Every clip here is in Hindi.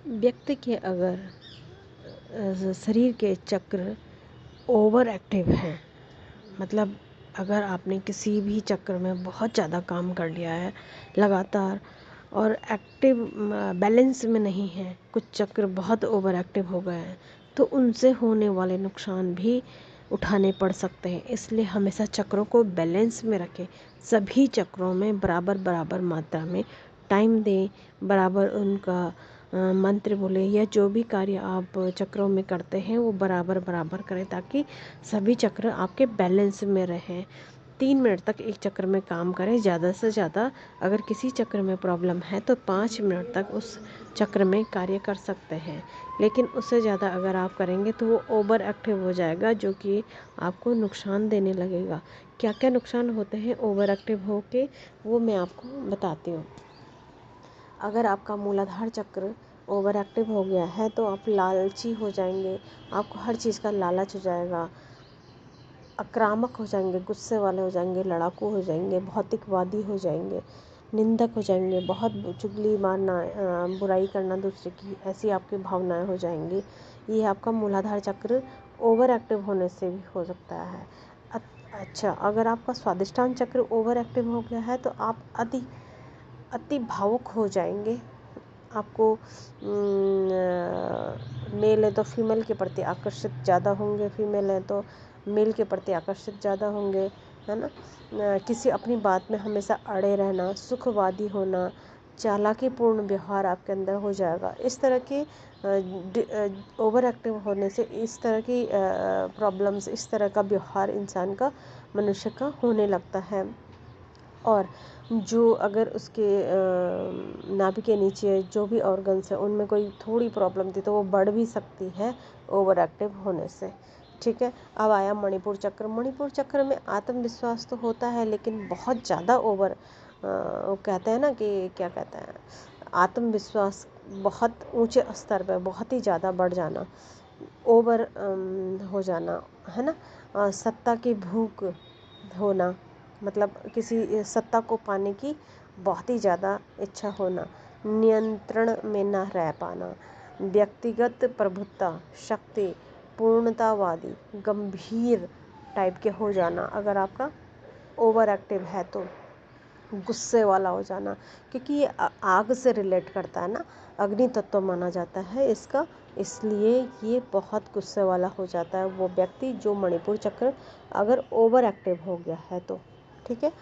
व्यक्ति के अगर शरीर के चक्र ओवर एक्टिव हैं, मतलब अगर आपने किसी भी चक्र में बहुत ज़्यादा काम कर लिया है लगातार और एक्टिव बैलेंस में नहीं है, कुछ चक्र बहुत ओवर एक्टिव हो गए हैं, तो उनसे होने वाले नुकसान भी उठाने पड़ सकते हैं। इसलिए हमेशा चक्रों को बैलेंस में रखें, सभी चक्रों में बराबर बराबर मात्रा में टाइम दें, बराबर उनका मंत्र बोले या जो भी कार्य आप चक्रों में करते हैं वो बराबर बराबर करें ताकि सभी चक्र आपके बैलेंस में रहें। 3 मिनट तक एक चक्र में काम करें ज़्यादा से ज़्यादा। अगर किसी चक्र में प्रॉब्लम है तो 5 मिनट तक उस चक्र में कार्य कर सकते हैं, लेकिन उससे ज़्यादा अगर आप करेंगे तो वो ओवर एक्टिव हो जाएगा, जो कि आपको नुकसान देने लगेगा। क्या क्या नुकसान होते हैं ओवर एक्टिव हो के, वो मैं आपको बताती हूँ। अगर आपका मूलाधार चक्र ओवर एक्टिव हो गया है तो आप लालची हो जाएंगे, आपको हर चीज़ का लालच हो जाएगा, आक्रामक हो जाएंगे, गुस्से वाले हो जाएंगे, लड़ाकू हो जाएंगे, भौतिकवादी हो जाएंगे, निंदक हो जाएंगे, बहुत चुगली मारना, बुराई करना दूसरे की, ऐसी आपकी भावनाएं हो जाएंगी। ये आपका मूलाधार चक्र ओवर एक्टिव होने से भी हो सकता है। अच्छा, अगर आपका स्वादिष्टान चक्र ओवर एक्टिव हो गया है तो आप अति भावुक हो जाएंगे। आपको मेल है तो फीमेल के प्रति आकर्षित ज़्यादा होंगे, फीमेल है तो मेल के प्रति आकर्षित ज़्यादा होंगे, है ना। किसी अपनी बात में हमेशा अड़े रहना, सुखवादी होना, चालाकीपूर्ण व्यवहार आपके अंदर हो जाएगा। इस तरह के ओवर एक्टिव होने से इस तरह की प्रॉब्लम्स, इस तरह का व्यवहार इंसान का, मनुष्य का होने लगता है। और जो अगर उसके नाभि के नीचे जो भी ऑर्गन्स है उनमें कोई थोड़ी प्रॉब्लम थी तो वो बढ़ भी सकती है ओवर एक्टिव होने से। ठीक है, अब आया मणिपुर चक्र। मणिपुर चक्र में आत्मविश्वास तो होता है लेकिन बहुत ज़्यादा ओवर, वो कहते हैं ना कि क्या कहते हैं, आत्मविश्वास बहुत ऊंचे स्तर पर बहुत ही ज़्यादा बढ़ जाना, ओवर हो जाना, है ना। सत्ता की भूख होना, मतलब किसी सत्ता को पाने की बहुत ही ज़्यादा इच्छा होना, नियंत्रण में न रह पाना, व्यक्तिगत प्रभुत्व, शक्ति, पूर्णतावादी, गंभीर टाइप के हो जाना अगर आपका ओवर एक्टिव है तो, गुस्से वाला हो जाना, क्योंकि ये आग से रिलेट करता है ना, अग्नि तत्व माना जाता है इसका, इसलिए ये बहुत गुस्से वाला हो जाता है वो व्यक्ति जो मणिपुर चक्र अगर ओवर एक्टिव हो गया है तो। ठीक है,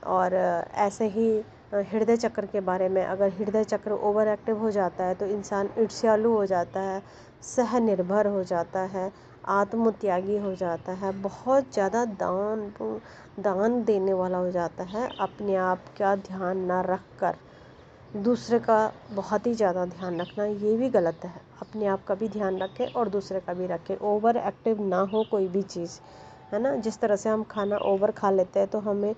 और ऐसे ही हृदय चक्र के बारे में, अगर हृदय चक्र ओवर एक्टिव हो जाता है तो इंसान ईर्ष्यालु हो जाता है, सहनिर्भर हो जाता है, आत्मत्यागी हो जाता है, बहुत ज़्यादा दान देने वाला हो जाता है, अपने आप का ध्यान ना रख कर दूसरे का बहुत ही ज़्यादा ध्यान रखना ये भी गलत है। अपने आप का भी ध्यान रखें और दूसरे का भी रखें, ओवर एक्टिव ना हो कोई भी चीज़, है ना। जिस तरह से हम खाना ओवर खा लेते हैं तो हमें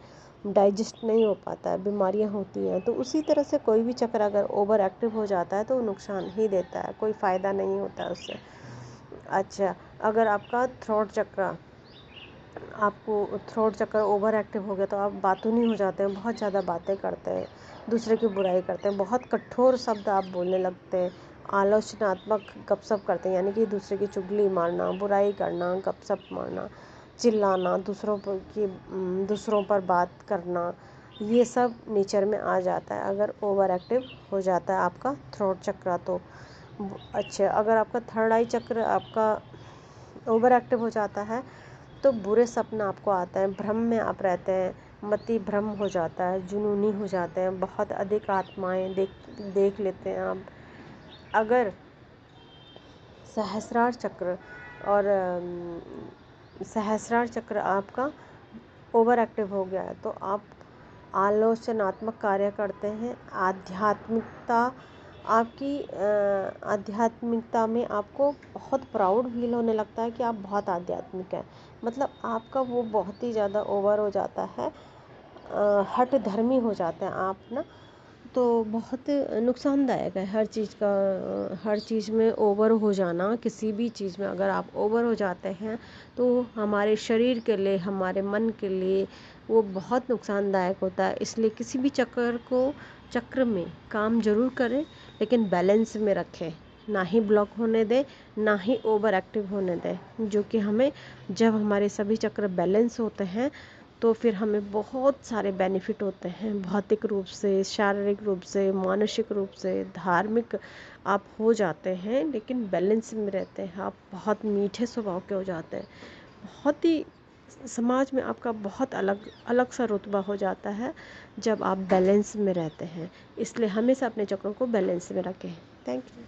डाइजेस्ट नहीं हो पाता है, बीमारियां होती हैं, तो उसी तरह से कोई भी चक्र अगर ओवर एक्टिव हो जाता है तो नुकसान ही देता है, कोई फ़ायदा नहीं होता है उससे। अच्छा, अगर आपका थ्रोट चक्र ओवर एक्टिव हो गया तो आप बातूनी हो जाते हैं, बहुत ज़्यादा बातें करते हैं, दूसरे की बुराई करते हैं, बहुत कठोर शब्द आप बोलने लगते हैं, आलोचनात्मक गपशप करते हैं, यानी कि दूसरे की चुगली मारना, बुराई करना, गपशप मारना, चिल्लाना, दूसरों पर बात करना, ये सब नेचर में आ जाता है अगर ओवर एक्टिव हो जाता है आपका थ्रोट चक्र तो। अच्छा, अगर आपका थर्ड आई चक्र आपका ओवर एक्टिव हो जाता है तो बुरे सपना आपको आता है, भ्रम में आप रहते हैं, मति भ्रम हो जाता है, जुनूनी हो जाते हैं, बहुत अधिक आत्माएं देख लेते हैं आप। अगर सहस्रार चक्र आपका ओवर एक्टिव हो गया है तो आप आलोचनात्मक कार्य करते हैं, आध्यात्मिकता में आपको बहुत प्राउड फील होने लगता है कि आप बहुत आध्यात्मिक हैं, मतलब आपका वो बहुत ही ज़्यादा ओवर हो जाता है, हठ धर्मी हो जाते हैं आप ना, तो बहुत नुकसानदायक है हर चीज़ में ओवर हो जाना। किसी भी चीज़ में अगर आप ओवर हो जाते हैं तो हमारे शरीर के लिए, हमारे मन के लिए वो बहुत नुकसानदायक होता है। इसलिए किसी भी चक्र में काम ज़रूर करें, लेकिन बैलेंस में रखें, ना ही ब्लॉक होने दें, ना ही ओवर एक्टिव होने दें। जो कि हमें, जब हमारे सभी चक्र बैलेंस होते हैं तो फिर हमें बहुत सारे बेनिफिट होते हैं, भौतिक रूप से, शारीरिक रूप से, मानसिक रूप से, धार्मिक आप हो जाते हैं, लेकिन बैलेंस में रहते हैं। आप बहुत मीठे स्वभाव के हो जाते हैं, बहुत ही समाज में आपका बहुत अलग अलग सा रुतबा हो जाता है जब आप बैलेंस में रहते हैं। इसलिए हमेशा अपने चक्रों को बैलेंस में रखें। Thank you.